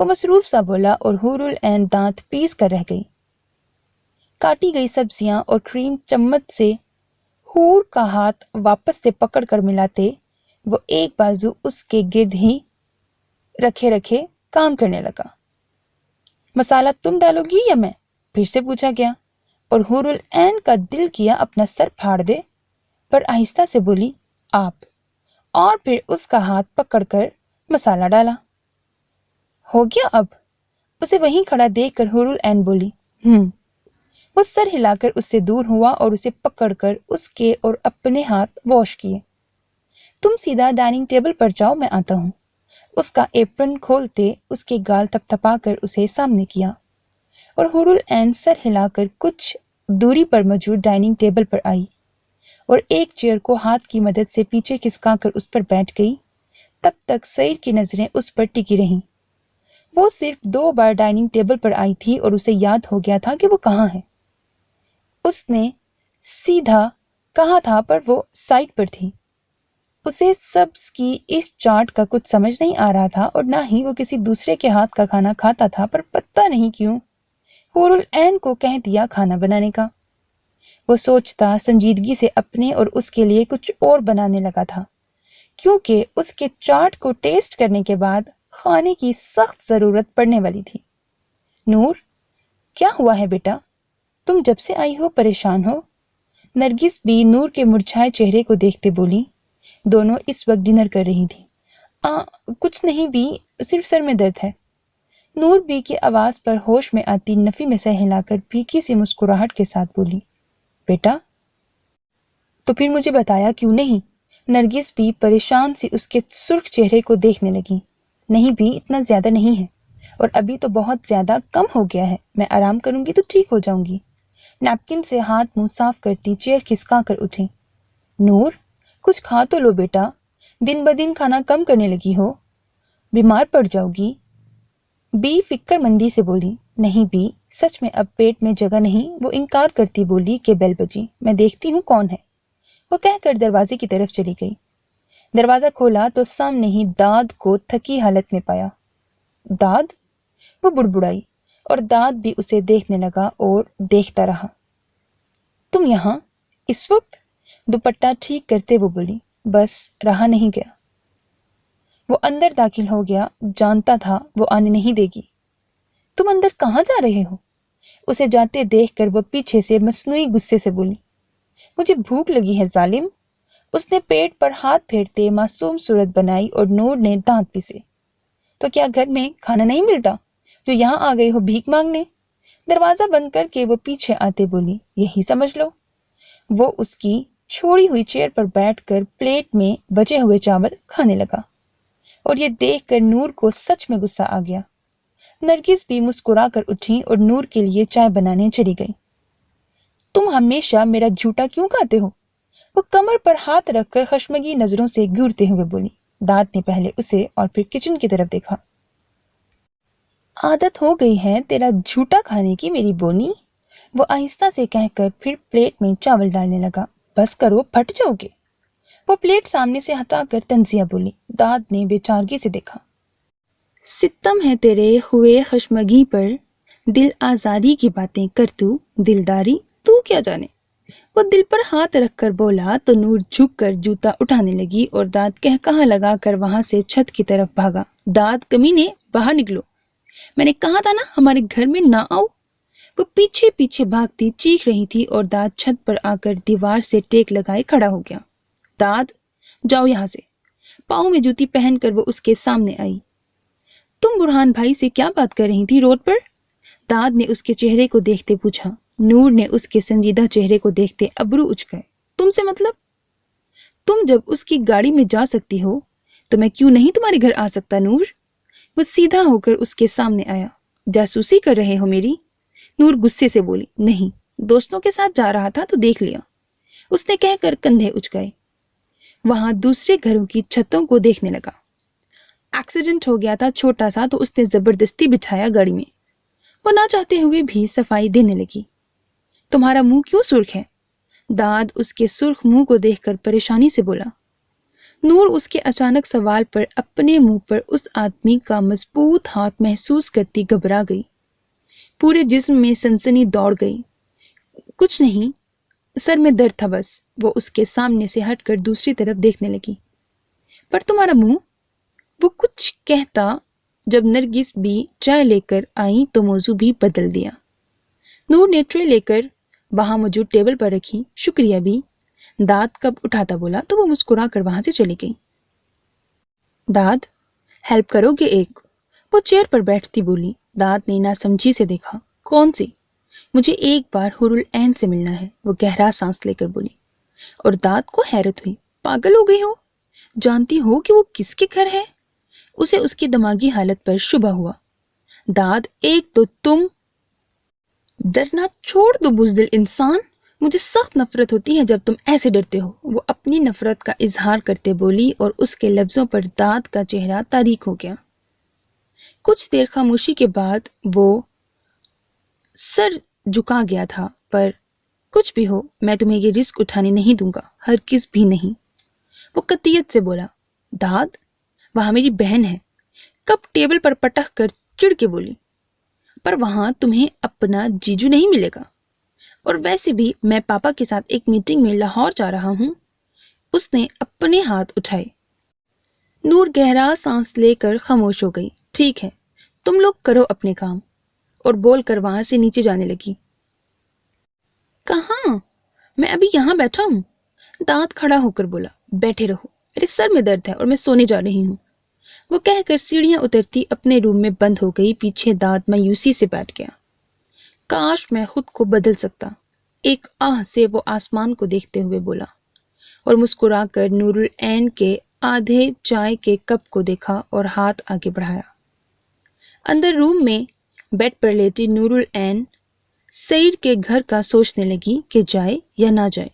Speaker 1: وہ مصروف سا بولا اور حور العین دانت پیس کر رہ گئی۔ کاٹی گئی سبزیاں اور کریم چمچ سے حور کا ہاتھ واپس سے پکڑ کر ملاتے وہ ایک بازو اس کے گرد ہی رکھے رکھے کام کرنے لگا۔ مسالہ تم ڈالو گی یا میں؟ پھر سے پوچھا گیا اور حور العین کا دل کیا اپنا سر پھاڑ دے، پر آہستہ سے بولی آپ، اور پھر اس کا ہاتھ پکڑ کر مسالہ ڈالا۔ ہو گیا اب؟ اسے وہیں کھڑا دیکھ کر حور العین بولی وہ سر ہلا کر اس سے دور ہوا اور اسے پکڑ کر اس کے اور اپنے ہاتھ واش کیے۔ تم سیدھا ڈائننگ ٹیبل پر جاؤ، میں آتا ہوں۔ اس کا ایپرن کھولتے اس کے گال تھپ تھپا کر اسے سامنے کیا اور حور العین سر ہلا کر کچھ دوری پر موجود ڈائننگ ٹیبل پر آئی اور ایک چیئر کو ہاتھ کی مدد سے پیچھے کھسکا کر اس پر بیٹھ گئی۔ تب تک سعید کی نظریں اس پر ٹکی رہیں۔ وہ صرف 2 بار ڈائننگ ٹیبل پر آئی تھی اور اسے یاد ہو گیا تھا کہ وہ کہاں ہے۔ اس نے سیدھا کہا تھا پر وہ سائٹ پر تھی۔ اسے سبز کی اس چاٹ کا کچھ سمجھ نہیں آ رہا تھا اور نہ ہی وہ کسی دوسرے کے ہاتھ کا کھانا کھاتا تھا، پر پتہ نہیں کیوں حور العین کو کہہ دیا کھانا بنانے کا۔ وہ سوچتا سنجیدگی سے اپنے اور اس کے لیے کچھ اور بنانے لگا تھا، کیونکہ اس کے چاٹ کو ٹیسٹ کرنے کے بعد کھانے کی سخت ضرورت پڑنے والی تھی۔ نور، کیا ہوا ہے بیٹا؟ تم جب سے آئی ہو پریشان ہو؟ نرگس بھی نور کے مرجھائے چہرے کو دیکھتے بولی۔ دونوں اس وقت ڈنر کر رہی تھی۔ کچھ نہیں بھی، صرف سر میں درد ہے۔ نور بی کی آواز پر ہوش میں آتی نفی میں سر ہلا کر پھیکی سی مسکراہٹ کے ساتھ بولی، بیٹا تو پھر مجھے بتایا کیوں نہیں؟ نرگس بھی پریشان سی اس کے سرخ چہرے کو دیکھنے لگی۔ نہیں بھی، اتنا زیادہ نہیں ہے، اور ابھی تو بہت زیادہ کم ہو گیا ہے۔ میں آرام کروں گی تو ٹھیک ہو جاؤں گی۔ نیپکن سے ہاتھ منہ صاف کرتی چیئر کھسکا کر اٹھی۔ نور، کچھ کھا تو لو بیٹا، دن بدن کھانا کم کرنے لگی ہو، بیمار پڑ جاؤ گی۔ بی فکر مندی سے بولی۔ نہیں بی، سچ میں اب پیٹ میں جگہ نہیں۔ وہ انکار کرتی بولی کہ بیل بجی، میں دیکھتی ہوں کون ہے۔ وہ کہہ کر دروازے کی طرف چلی گئی۔ دروازہ کھولا تو سامنے ہی داد کو تھکی حالت میں پایا۔ داد؟ وہ بڑبڑائی اور داد بھی اسے دیکھنے لگا اور دیکھتا رہا۔ تم یہاں اس وقت؟ دوپٹہ ٹھیک کرتے وہ بولی۔ بس رہا نہیں گیا۔ وہ اندر داخل ہو گیا، جانتا تھا وہ آنے نہیں دے گی۔ تم اندر کہاں جا رہے ہو؟ اسے جاتے دیکھ کر وہ پیچھے سے مصنوعی غصے سے بولی۔ مجھے بھوک لگی ہے ظالم۔ اس نے پیٹ پر ہاتھ پھیرتے معصوم صورت بنائی اور نور نے دانت پیسے۔ تو کیا گھر میں کھانا نہیں ملتا جو یہاں آ گئے ہو بھیک مانگنے؟ دروازہ بند کر کے وہ پیچھے آتے بولی، یہی سمجھ لو۔ وہ اس کی چھوڑی ہوئی چیئر پر بیٹھ کر پلیٹ میں بچے ہوئے چاول کھانے لگا اور یہ دیکھ کر نور کو سچ میں غصہ آ گیا۔ نرگس بھی مسکرا کر اٹھی اور نور کے لیے چائے بنانے چلی گئی۔ تم ہمیشہ میرا جھوٹا کیوں کھاتے ہو؟ وہ کمر پر ہاتھ رکھ کر خشمگی نظروں سے گھورتے ہوئے بولی۔ داد نے پہلے اسے اور پھر کچن کی طرف دیکھا۔ عادت ہو گئی ہے تیرا جھوٹا کھانے کی میری بونی، وہ آہستہ سے کہہ کر پھر پلیٹ میں چاول ڈالنے لگا۔ بس کرو، پھٹ جاؤ گے۔ وہ پلیٹ سامنے سے ہٹا کر تنزیہ بولی۔ داد نے بے چارگی سے دیکھا۔ ستم ہے تیرے ہوئے خشمگی پر، دل آزاری کی باتیں کر تو، دلداری تو کیا جانے۔ وہ دل پر ہاتھ رکھ کر بولا تو نور جھک کر جوتا اٹھانے لگی اور داد کہا لگا کر وہاں سے چھت کی طرف بھاگا۔ داد کمینے، باہر نکلو، میں نے کہا تھا نا ہمارے گھر میں نہ آؤ۔ وہ پیچھے پیچھے بھاگتی چیخ رہی تھی اور داد چھت پر آ کر دیوار سے ٹیک لگائے کھڑا ہو گیا۔ داد، جاؤ یہاں سے۔ پاؤں میں جوتی پہن کر وہ اس کے سامنے آئی۔ تم برہان بھائی سے کیا بات کر رہی تھی روڈ پر؟ داد نے اس کے چہرے کو دیکھتے پوچھا۔ نور نے اس کے سنجیدہ چہرے کو دیکھتے ابرو اچھ گئے۔ تم سے مطلب؟ تم جب اس کی گاڑی میں جا سکتی ہو تو میں کیوں نہیں تمہارے گھر آ سکتا نور؟ وہ سیدھا ہو کر اس کے سامنے آیا۔ جاسوسی کر رہے ہو میری؟ نور غصے سے بولی۔ نہیں، دوستوں کے ساتھ جا رہا تھا تو دیکھ لیا، اس نے کہہ کر کندھے اچھ گئے۔ وہاں دوسرے گھروں کی چھتوں کو دیکھنے لگا۔ ایکسیڈنٹ ہو گیا تھا چھوٹا سا تو اس نے زبردستی بٹھایا گاڑی میں۔ وہ نہ چاہتے ہوئے بھی صفائی دینے لگی۔ تمہارا منہ کیوں سرخ ہے؟ داد اس کے سرخ منہ کو دیکھ کر پریشانی سے بولا۔ نور اس کے اچانک سوال پر اپنے منہ پر اس آدمی کا مضبوط ہاتھ محسوس کرتی گھبرا گئی۔ پورے جسم میں سنسنی دوڑ گئی۔ کچھ نہیں، سر میں درد تھا بس۔ وہ اس کے سامنے سے ہٹ کر دوسری طرف دیکھنے لگی۔ پر تمہارا منہ؟ وہ کچھ کہتا جب نرگس بھی چائے لے کر آئی تو موضوع بھی بدل دیا۔ نور نے ٹرے لے کر وہاں موجود ٹیبل پر رکھی۔ شکریہ بھی، داد کب اٹھاتا بولا تو وہ مسکرا کر وہاں سے چلی گئی۔ داد، ہیلپ کرو گے ایک؟ وہ چیئر پر بیٹھتی بولی۔ داد نے ناسمجھی سے دیکھا۔ کون سی؟ مجھے ایک بار حور العین سے ملنا ہے، وہ گہرا سانس لے کر بولی۔ اور داد کو حیرت ہوئی۔ پاگل ہو گئی ہو؟ جانتی ہو کہ وہ کس کے گھر ہے؟ اسے اس کی دماغی حالت پر شبہ ہوا۔ داد، ایک تو تم… ڈرنا چھوڑ دو بزدل انسان، مجھے سخت نفرت ہوتی ہے جب تم ایسے ڈرتے ہو، وہ اپنی نفرت کا اظہار کرتے بولی اور اس کے لفظوں پر داد کا چہرہ تاریک ہو گیا۔ کچھ دیر خاموشی کے بعد وہ سر جھکا گیا تھا۔ پر کچھ بھی ہو، میں تمہیں یہ رسک اٹھانے نہیں دوں گا، ہرگز بھی نہیں، وہ قطعیت سے بولا۔ داد، وہاں میری بہن ہے، کپ ٹیبل پر پٹک کر چڑ کے بولی۔ پر وہاں تمہیں اپنا جیجو نہیں ملے گا، اور ویسے بھی میں پاپا کے ساتھ ایک میٹنگ میں لاہور جا رہا ہوں۔ اس نے اپنے ہاتھ اٹھائے۔ نور گہرا سانس لے کر خاموش ہو گئی۔ ٹھیک ہے، تم لوگ کرو اپنے کام، اور بول کر وہاں سے نیچے جانے لگی۔ کہاں؟ میں ابھی یہاں بیٹھا ہوں، داد کھڑا ہو کر بولا۔ بیٹھے رہو، میرے سر میں درد ہے اور میں سونے جا رہی ہوں، وہ کہہ کر سیڑھیاں اترتی اپنے روم میں بند ہو گئی۔ پیچھے داد مایوسی سے بیٹھ گیا۔ کاش میں خود کو بدل سکتا، ایک آہ سے وہ آسمان کو دیکھتے ہوئے بولا، اور مسکرا کر نور العین کے آدھے چائے کے کپ کو دیکھا اور ہاتھ آگے بڑھایا۔ اندر روم میں بیڈ پر لیٹی نور العین سعید کے گھر کا سوچنے لگی کہ جائے یا نہ جائے،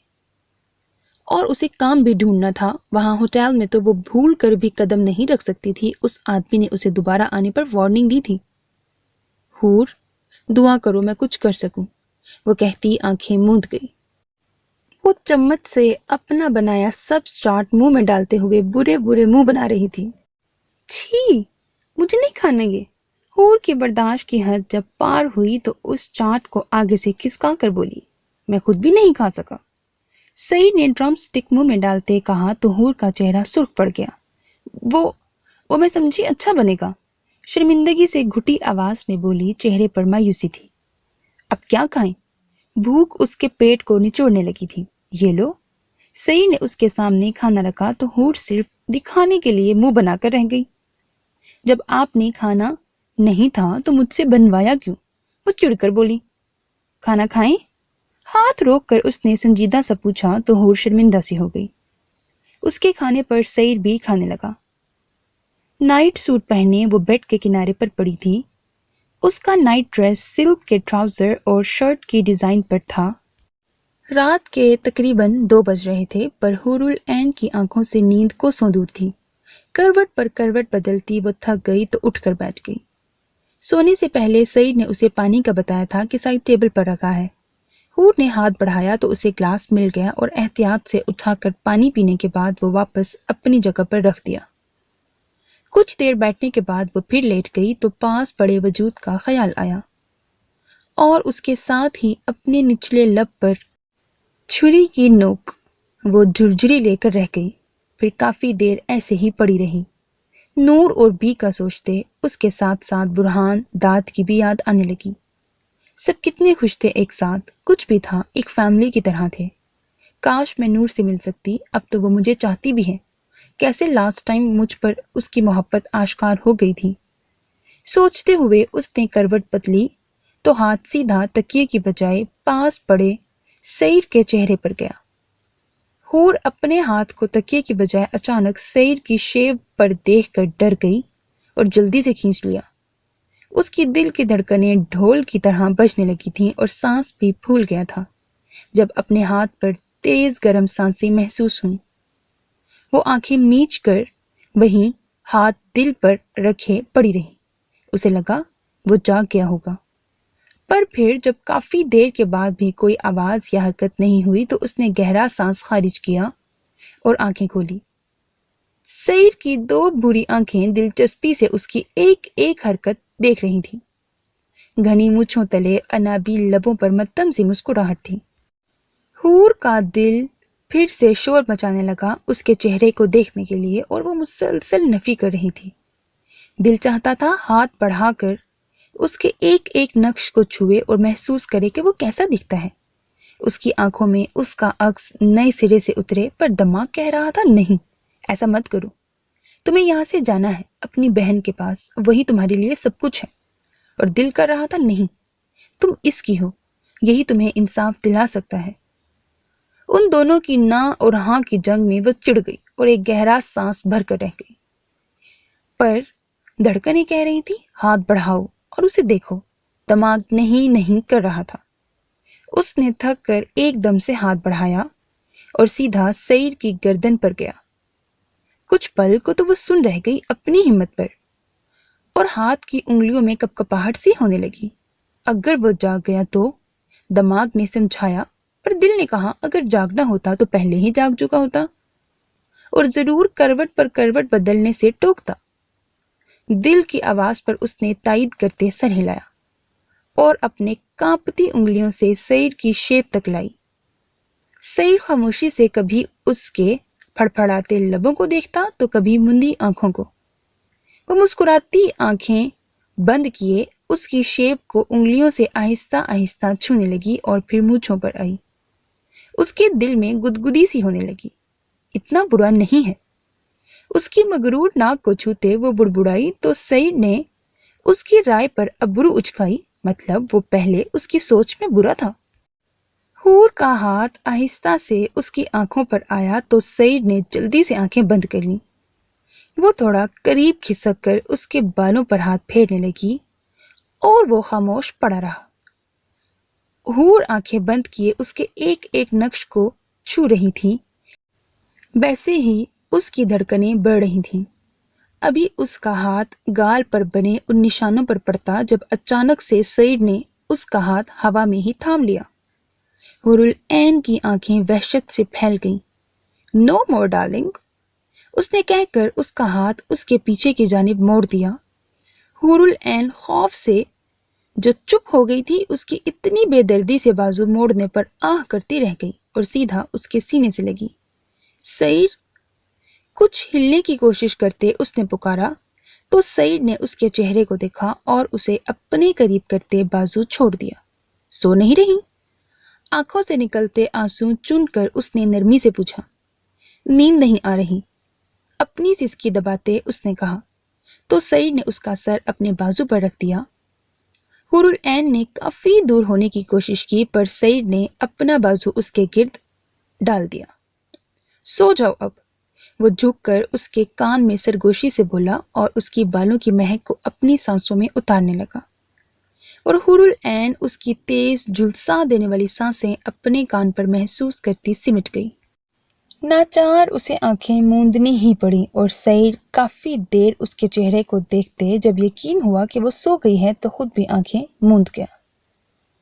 Speaker 1: اور اسے کام بھی ڈھونڈنا تھا۔ وہاں ہوٹل میں تو وہ بھول کر بھی قدم نہیں رکھ سکتی تھی، اس آدمی نے اسے دوبارہ آنے پر وارننگ دی تھی۔ حور، دعا کرو میں کچھ کر سکوں، وہ کہتی آنکھیں موند گئی۔ وہ چمچ سے اپنا بنایا سبز چاٹ منہ میں ڈالتے ہوئے برے برے منہ بنا رہی تھی۔ چھی، مجھے نہیں کھانا یہ۔ حور کی برداشت کی حد جب پار ہوئی تو اس چاٹ کو آگے سے کھسکا کر بولی، میں خود بھی نہیں کھا سکا۔ سعید نے ڈرم سٹک منہ میں ڈالتے کہا تو حور کا چہرہ سرخ پڑ گیا۔ وہ میں سمجھی اچھا بنے گا، شرمندگی سے گھٹی آواز میں بولی، چہرے پر مایوسی تھی۔ اب کیا کھائیں؟ بھوک اس کے پیٹ کو نچوڑنے لگی تھی۔ یہ لو، سعید نے اس کے سامنے کھانا رکھا تو حور صرف دکھانے کے لیے منہ بنا کر رہ گئی۔ جب آپ نے کھانا نہیں تھا تو مجھ سے بنوایا کیوں؟ وہ چڑ کر بولی۔ کھانا کھائیں؟ ہاتھ روک کر اس نے سنجیدہ سا پوچھا تو حور شرمندہ سی ہو گئی۔ اس کے کھانے پر سعید بھی کھانے لگا۔ نائٹ سوٹ پہنے وہ بیڈ کے کنارے پر پڑی تھی۔ اس کا نائٹ ڈریس سلک کے ٹراؤزر اور شرٹ کی ڈیزائن پر تھا۔ رات کے تقریباً 2 بج رہے تھے، پر حور العین کی آنکھوں سے نیند کوسوں دور تھی۔ کروٹ پر کروٹ بدلتی وہ تھک گئی تو اٹھ کر بیٹھ گئی۔ سونے سے پہلے سعید نے اسے پانی کا بتایا تھا کہ سائڈ ٹیبل پر رکھا ہے۔ حور نے ہاتھ بڑھایا تو اسے گلاس مل گیا اور احتیاط سے اٹھا کر پانی پینے کے بعد وہ واپس اپنی جگہ پر رکھ دیا۔ کچھ دیر بیٹھنے کے بعد وہ پھر لیٹ گئی تو پاس پڑے وجود کا خیال آیا، اور اس کے ساتھ ہی اپنے نچلے لب پر چھری کی نوک وہ جھرجھری لے کر رہ گئی۔ پھر کافی دیر ایسے ہی پڑی رہی، نور اور بی کا سوچتے۔ اس کے ساتھ ساتھ برہان، داد کی بھی یاد آنے لگی۔ سب کتنے خوش تھے ایک ساتھ، کچھ بھی تھا، ایک فیملی کی طرح تھے۔ کاش میں نور سے مل سکتی، اب تو وہ مجھے چاہتی بھی ہے۔ کیسے لاسٹ ٹائم مجھ پر اس کی محبت آشکار ہو گئی تھی۔ سوچتے ہوئے اس نے کروٹ بدلی تو ہاتھ سیدھا تکیے کی بجائے پاس پڑے سعید کے چہرے پر گیا۔ حور اپنے ہاتھ کو تکیے کی بجائے اچانک سعید کی شیو پر دیکھ کر ڈر گئی اور جلدی سے کھینچ لیا۔ اس کی دل کی دھڑکنیں ڈھول کی طرح بجنے لگی تھیں اور سانس بھی پھول گیا تھا جب اپنے ہاتھ پر تیز گرم سانسیں محسوس ہوئیں۔ وہ آنکھیں میچ کر وہیں ہاتھ دل پر رکھے پڑی رہی۔ اسے لگا وہ جاگ گیا ہوگا، پر پھر جب کافی دیر کے بعد بھی کوئی آواز یا حرکت نہیں ہوئی تو اس نے گہرا سانس خارج کیا اور آنکھیں کھولی۔ سعید کی 2 بری آنکھیں دلچسپی سے اس کی ایک ایک حرکت دیکھ رہی تھیں۔ گھنی مونچھوں تلے انابیل لبوں پر متم سی مسکراہٹ تھی۔ حور کا دل پھر سے شور مچانے لگا اس کے چہرے کو دیکھنے کے لیے، اور وہ مسلسل نفی کر رہی تھی۔ دل چاہتا تھا ہاتھ بڑھا کر اس کے ایک ایک نقش کو چھوئے اور محسوس کرے کہ وہ کیسا دکھتا ہے۔ اس کی آنکھوں میں اس کا عکس نئے سرے سے اترے، پر دماغ کہہ رہا تھا نہیں، ایسا مت کرو، تمہیں یہاں سے جانا ہے اپنی بہن کے پاس، وہی تمہارے لیے سب کچھ ہے۔ اور دل کر رہا تھا نہیں، تم اس کی ہو، یہی تمہیں انصاف دلا سکتا ہے۔ ان دونوں کی نا اور ہاں کی جنگ میں وہ چڑ گئی اور ایک گہرا سانس بھر کر رہ گئی۔ پر دھڑکنیں کہہ رہی تھی ہاتھ بڑھاؤ اور اسے دیکھو، دماغ نہیں کر رہا تھا۔ اس نے تھک کر ایک دم سے ہاتھ بڑھایا اور سیدھا سعید کی گردن پر گیا۔ کچھ پل کو تو وہ سن رہ گئی اپنی ہمت پر، اور ہاتھ کی انگلیوں میں کپکپاہٹ سی ہونے لگی۔ اگر وہ جاگ گیا تو؟ دماغ نے سمجھایا، پر دل نے کہا اگر جاگنا ہوتا تو پہلے ہی جاگ چکا ہوتا، اور ضرور کروٹ پر کروٹ بدلنے سے ٹوکتا۔ دل کی آواز پر اس نے تائید کرتے سر ہلایا اور اپنے کانپتی انگلیوں سے سعید کی شیپ تک لائی۔ سعید خاموشی سے کبھی اس کے پھڑپھڑاتے لبوں کو دیکھتا تو کبھی مندی آنکھوں کو۔ وہ مسکراتی آنکھیں بند کیے اس کی شیپ کو انگلیوں سے آہستہ آہستہ چھونے لگی اور پھر مونچھوں پر آئی۔ اس کے دل میں گدگدی سی ہونے لگی، اتنا برا نہیں ہے۔ اس کی مغرور ناک کو چھوتے وہ بڑبڑائی تو سعید نے اس کی رائے پر ابرو اچکائی، مطلب وہ پہلے اس کی سوچ میں برا تھا۔ حور کا ہاتھ آہستہ سے اس کی آنکھوں پر آیا تو سعید نے جلدی سے آنکھیں بند کر لیں۔ وہ تھوڑا قریب کھسک کر اس کے بالوں پر ہاتھ پھیرنے لگی اور وہ خاموش پڑا رہا۔ حور آنکھیں بند کیے اس کے ایک ایک نقش کو چھو رہی تھی، ویسے ہی اس کی دھڑکنیں بڑھ رہی تھیں۔ ابھی اس کا ہاتھ گال پر بنے ان نشانوں پر پڑتا جب اچانک سے سعید نے اس کا ہاتھ ہوا میں ہی تھام لیا۔ حور العین کی آنکھیں وحشت سے پھیل گئیں۔ "نو مور ڈارلنگ" اس نے کہہ کر اس کا ہاتھ اس کے پیچھے کی جانب موڑ دیا۔ حور العین خوف سے جو چپ ہو گئی تھی، اس کی اتنی بے دردی سے بازو موڑنے پر آہ کرتی رہ گئی اور سیدھا اس کے سینے سے لگی۔ "سعید" کچھ ہلنے کی کوشش کرتے اس نے پکارا تو سعید نے اس کے چہرے کو دیکھا اور اسے اپنے قریب کرتے بازو چھوڑ دیا۔ "سو نہیں رہی؟" آنکھوں سے نکلتے آنسو چن کر اس نے نرمی سے پوچھا۔ "نیند نہیں آ رہی" اپنی سسکی دباتے اس نے کہا، تو سعید نے اس کا سر اپنے بازو پر رکھ دیا۔ حور العین نے کافی دور ہونے کی کوشش کی، پر سعید نے اپنا بازو اس کے گرد ڈال دیا۔ "سو جاؤ اب" وہ جھک کر اس کے کان میں سرگوشی سے بولا اور اس کی بالوں کی مہک کو اپنی سانسوں میں اتارنے لگا، اور حور العین اس کی تیز جھلسا دینے والی سانسیں اپنے کان پر محسوس کرتی سمٹ گئی۔ ناچار اسے آنکھیں موندنی ہی پڑی اور سعید کافی دیر اس کے چہرے کو دیکھتے، جب یقین ہوا کہ وہ سو گئی ہے تو خود بھی آنکھیں موند گیا۔